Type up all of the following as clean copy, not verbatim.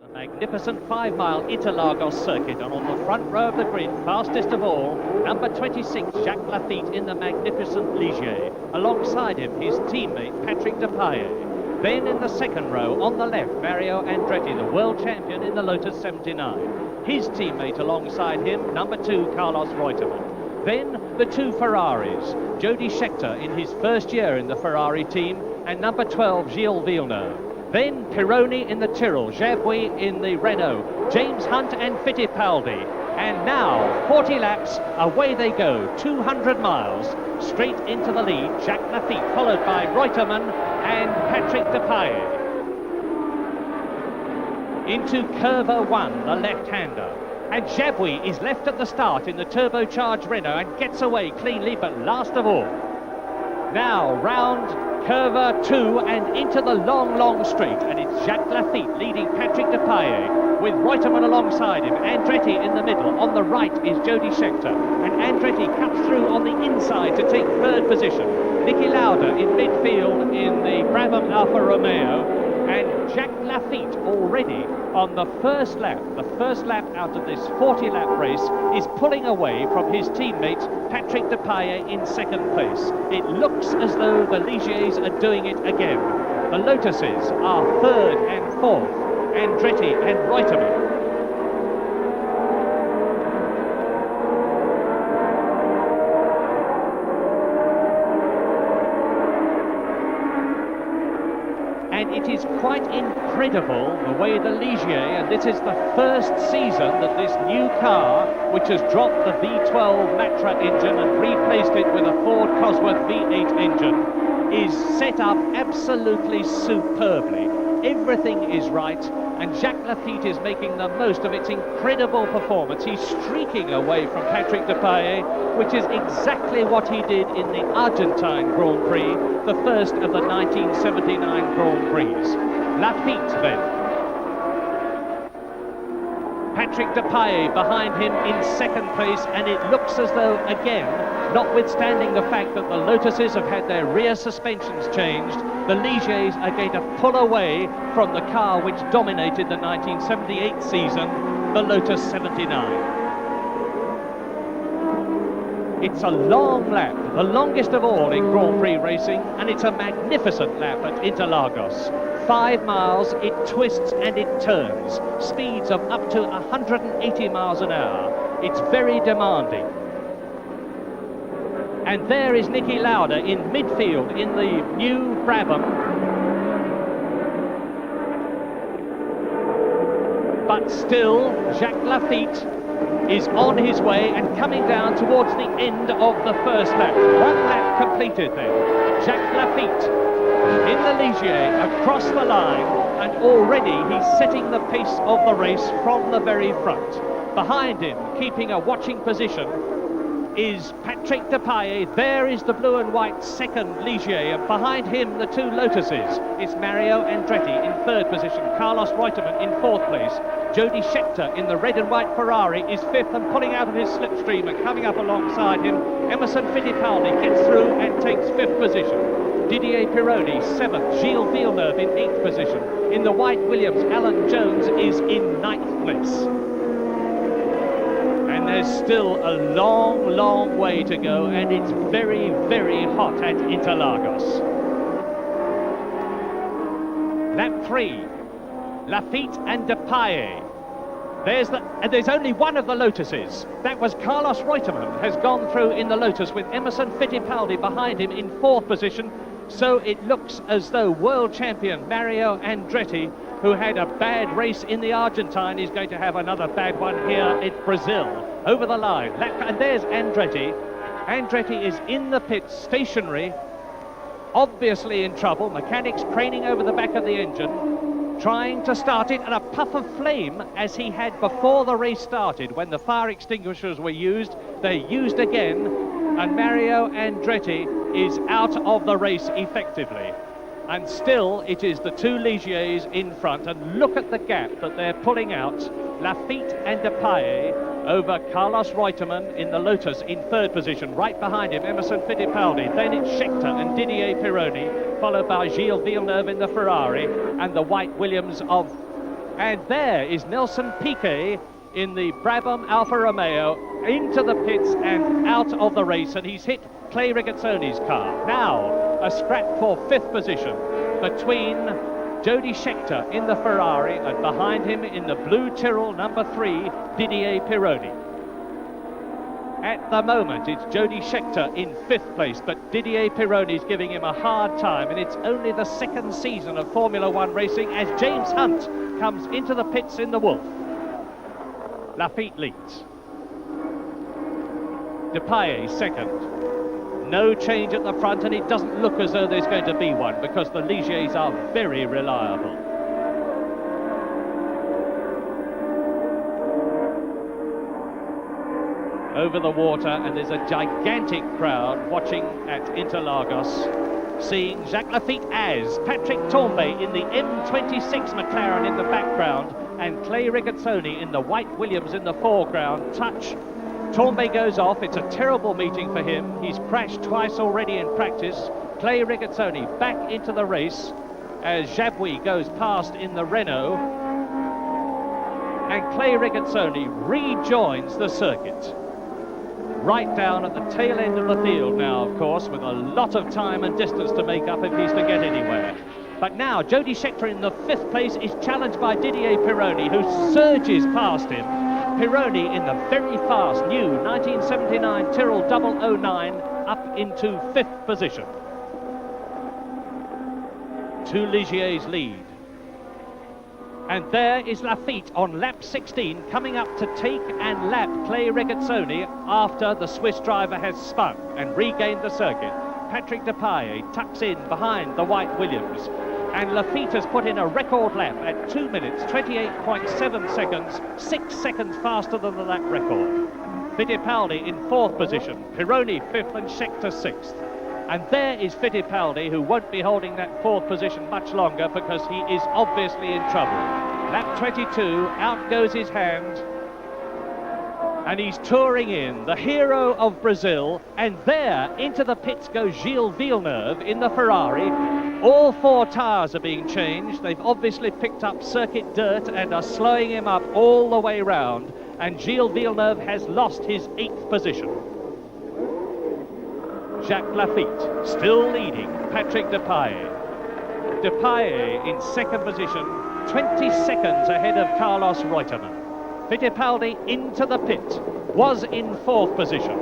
A magnificent 5-mile Interlagos circuit, and on the front row of the grid, fastest of all, number 26, Jacques Lafitte in the magnificent Ligier. Alongside him, his teammate, Patrick Depailler. Then in the second row, on the left, Mario Andretti, the world champion in the Lotus 79. His teammate alongside him, number 2, Carlos Reutemann. Then the two Ferraris, Jody Scheckter in his first year in the Ferrari team, and number 12, Gilles Villeneuve. Then Pironi in the Tyrrell, Jabouille in the Renault, James Hunt and Fittipaldi. And now, 40 laps, away they go, 200 miles, straight into the lead. Jacques Lafitte, followed by Reutemann and Patrick Depailler. Into Curva 1, the left-hander. And Jabouille is left at the start in the turbocharged Renault and gets away cleanly, but last of all. Now, round Curva 2 and into the long straight, and it's Jacques Lafitte leading Patrick Depailler with Reutemann alongside him, Andretti in the middle. On the right is Jody Scheckter, and Andretti cuts through on the inside to take third position. Niki Lauda in midfield in the Brabham Alfa Romeo, and Jacques Lafitte already on the first lap out of this 40-lap race, is pulling away from his teammate Patrick Depailler in second place. It looks as though the Ligiers are doing it again. The Lotuses are third and fourth, Andretti and Reutemann. And it is quite incredible the way the Ligier, and this is the first season that this new car, which has dropped the V12 Matra engine and replaced it with a Ford Cosworth V8 engine, is set up absolutely superbly. Everything is right, and Jacques Lafitte is making the most of its incredible performance. He's streaking away from Patrick Depailler, which is exactly what he did in the Argentine Grand Prix, the first of the 1979 Grand Prix. Lafitte then. Patrick Depailler behind him in second place, and it looks as though, again, notwithstanding the fact that the Lotuses have had their rear suspensions changed, the Ligiers are going to pull away from the car which dominated the 1978 season, the Lotus 79. It's a long lap, the longest of all in Grand Prix racing, and it's a magnificent lap at Interlagos. 5 miles, it twists and it turns, speeds of up to 180 miles an hour. It's very demanding. And there is Niki Lauda in midfield in the new Brabham. But still, Jacques Lafitte is on his way and coming down towards the end of the first lap. 1 lap completed then. Jacques Lafitte in the Ligier across the line, and already he's setting the pace of the race from the very front. Behind him, keeping a watching position, is Patrick Depailler. There is the blue and white second Ligier, and behind him the two Lotuses. It's Mario Andretti in third position, Carlos Reutemann in fourth place. Jody Scheckter in the red and white Ferrari is fifth and pulling out of his slipstream, and coming up alongside him, Emerson Fittipaldi gets through and takes fifth position. Didier Pironi, 7th, Gilles Villeneuve in 8th position. In the white Williams, Alan Jones is in 9th place. And there's still a long way to go, and it's very hot at Interlagos. Lap 3, Lafitte and Depailler. There's only one of the Lotuses. That was Carlos Reutemann, has gone through in the Lotus with Emerson Fittipaldi behind him in 4th position. So it looks as though world champion Mario Andretti, who had a bad race in the Argentine, is going to have another bad one here in Brazil. Over the line, and there's Andretti. Andretti is in the pit, stationary, obviously in trouble. Mechanics craning over the back of the engine, trying to start it, and a puff of flame as he had before the race started. When the fire extinguishers were used, they're used again, and Mario Andretti is out of the race effectively. And still it is the two Ligiers in front, and look at the gap that they're pulling out. Lafitte and Depailler over Carlos Reutemann in the Lotus in third position. Right behind him, Emerson Fittipaldi. Then it's Scheckter and Didier Pironi, followed by Gilles Villeneuve in the Ferrari, and the white Williams of And there is Nelson Piquet in the Brabham Alfa Romeo into the pits and out of the race, and he's hit Clay Regazzoni's car. Now a scrap for 5th position between Jody Scheckter in the Ferrari and behind him in the blue Tyrrell number 3, Didier Pironi. At the moment, it's Jody Scheckter in 5th place, but Didier Pironi is giving him a hard time, and it's only the 2nd season of Formula One racing as James Hunt comes into the pits in the Wolf. Lafitte leads. Depailler 2nd. No change at the front, and it doesn't look as though there's going to be one because the Ligiers are very reliable. Over the water, and there's a gigantic crowd watching at Interlagos, seeing Jacques Lafitte as Patrick Tambay in the M26 McLaren in the background and Clay Regazzoni in the white Williams in the foreground touch. Tambay goes off. It's a terrible meeting for him. He's crashed twice already in practice. Clay Regazzoni back into the race as Jabouille goes past in the Renault, and Clay Regazzoni rejoins the circuit. Right down at the tail end of the field now, of course, with a lot of time and distance to make up if he's to get anywhere. But now Jody Scheckter in the 5th place is challenged by Didier Pironi, who surges past him. Pironi in the very fast new 1979 Tyrrell 009 up into 5th position. 2 Ligiers lead. And there is Lafitte on lap 16, coming up to take and lap Clay Regazzoni after the Swiss driver has spun and regained the circuit. Patrick Depailler tucks in behind the white Williams, and Lafitte has put in a record lap at 2 minutes 28.7 seconds, 6 seconds faster than the lap record. Fittipaldi in 4th position, Pironi 5th and Scheckter 6th. And there is Fittipaldi, who won't be holding that 4th position much longer because he is obviously in trouble. Lap 22, out goes his hand, and he's touring in, the hero of Brazil, and there into the pits goes Gilles Villeneuve in the Ferrari. All 4 tyres are being changed. They've obviously picked up circuit dirt and are slowing him up all the way round, and Gilles Villeneuve has lost his 8th position. Jacques Lafitte still leading Patrick Depailler. Depailler in 2nd position, 20 seconds ahead of Carlos Reutemann. Fittipaldi into the pit, was in 4th position.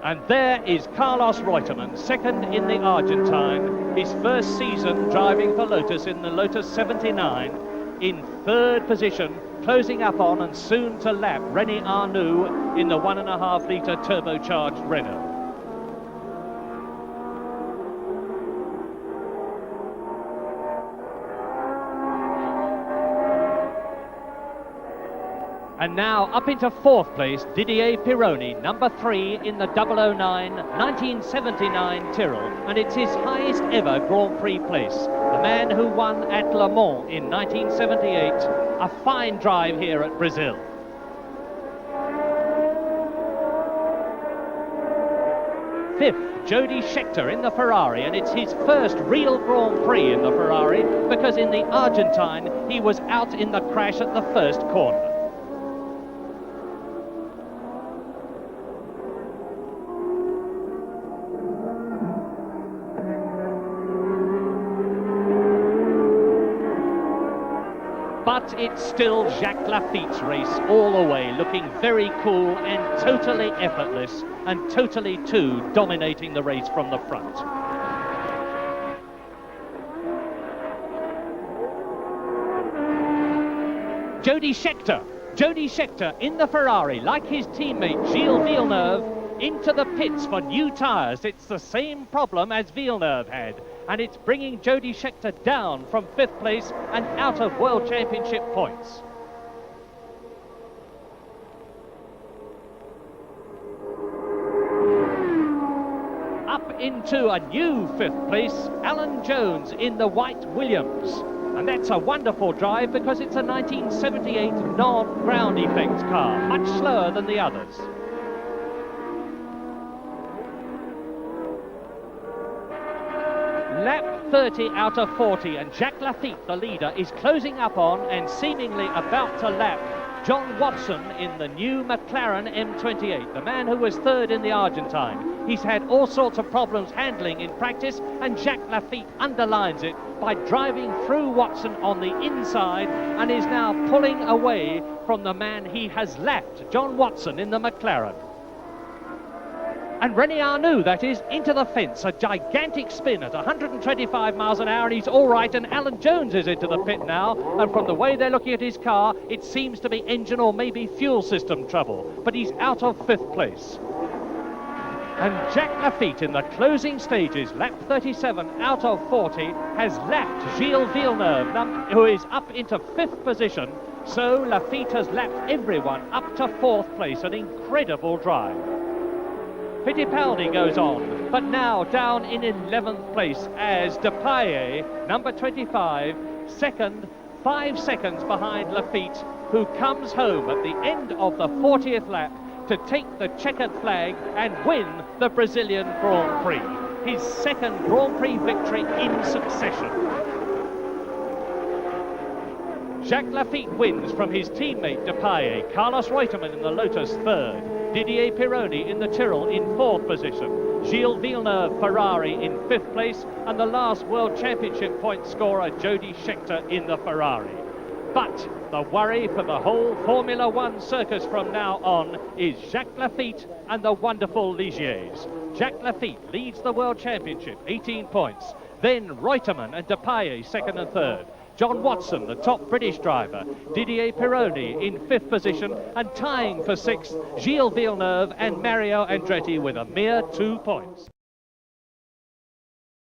And there is Carlos Reutemann, 2nd in the Argentine, his 1st season driving for Lotus in the Lotus 79, in 3rd position, closing up on and soon to lap René Arnoux in the 1.5 litre turbocharged Renault. And now up into 4th place, Didier Pironi, number 3 in the 009 1979 Tyrrell, and it's his highest ever Grand Prix place. The man who won at Le Mans in 1978, a fine drive here at Brazil. Fifth, Jody Scheckter in the Ferrari, and it's his first real Grand Prix in the Ferrari because in the Argentine he was out in the crash at the first corner. But it's still Jacques Lafitte's race all the way, looking very cool and totally effortless, and totally too dominating the race from the front. Jody Scheckter in the Ferrari, like his teammate Gilles Villeneuve, into the pits for new tyres. It's the same problem as Villeneuve had, and it's bringing Jody Scheckter down from 5th place and out of World Championship points. Up into a new 5th place, Alan Jones in the white Williams. And that's a wonderful drive because it's a 1978 non-ground effects car, much slower than the others. Lap 30 out of 40, and Jacques Lafitte, the leader, is closing up on and seemingly about to lap John Watson in the new McLaren M28, the man who was third in the Argentine. He's had all sorts of problems handling in practice, and Jacques Lafitte underlines it by driving through Watson on the inside and is now pulling away from the man he has lapped, John Watson in the McLaren. And René Arnoux, that is, into the fence, a gigantic spin at 125 miles an hour, and he's all right, and Alan Jones is into the pit now, and from the way they're looking at his car, it seems to be engine or maybe fuel system trouble, but he's out of 5th place. And Jacques Lafitte in the closing stages, lap 37 out of 40, has lapped Gilles Villeneuve, who is up into 5th position, so Lafitte has lapped everyone up to 4th place, an incredible drive. Fittipaldi goes on, but now down in 11th place as Depailler, number 25, second, 5 seconds behind Lafitte, who comes home at the end of the 40th lap to take the checkered flag and win the Brazilian Grand Prix. His second Grand Prix victory in succession. Jacques Lafitte wins from his teammate Depailler, Carlos Reutemann in the Lotus third, Didier Pironi in the Tyrrell in 4th position, Gilles Villeneuve Ferrari in 5th place, and the last World Championship point scorer Jody Scheckter in the Ferrari. But the worry for the whole Formula One circus from now on is Jacques Lafitte and the wonderful Ligiers. Jacques Lafitte leads the World Championship, 18 points. Then Reutemann and Depailler, second and third. John Watson, the top British driver, Didier Pironi in 5th position, and tying for 6th, Gilles Villeneuve and Mario Andretti with a mere 2 points.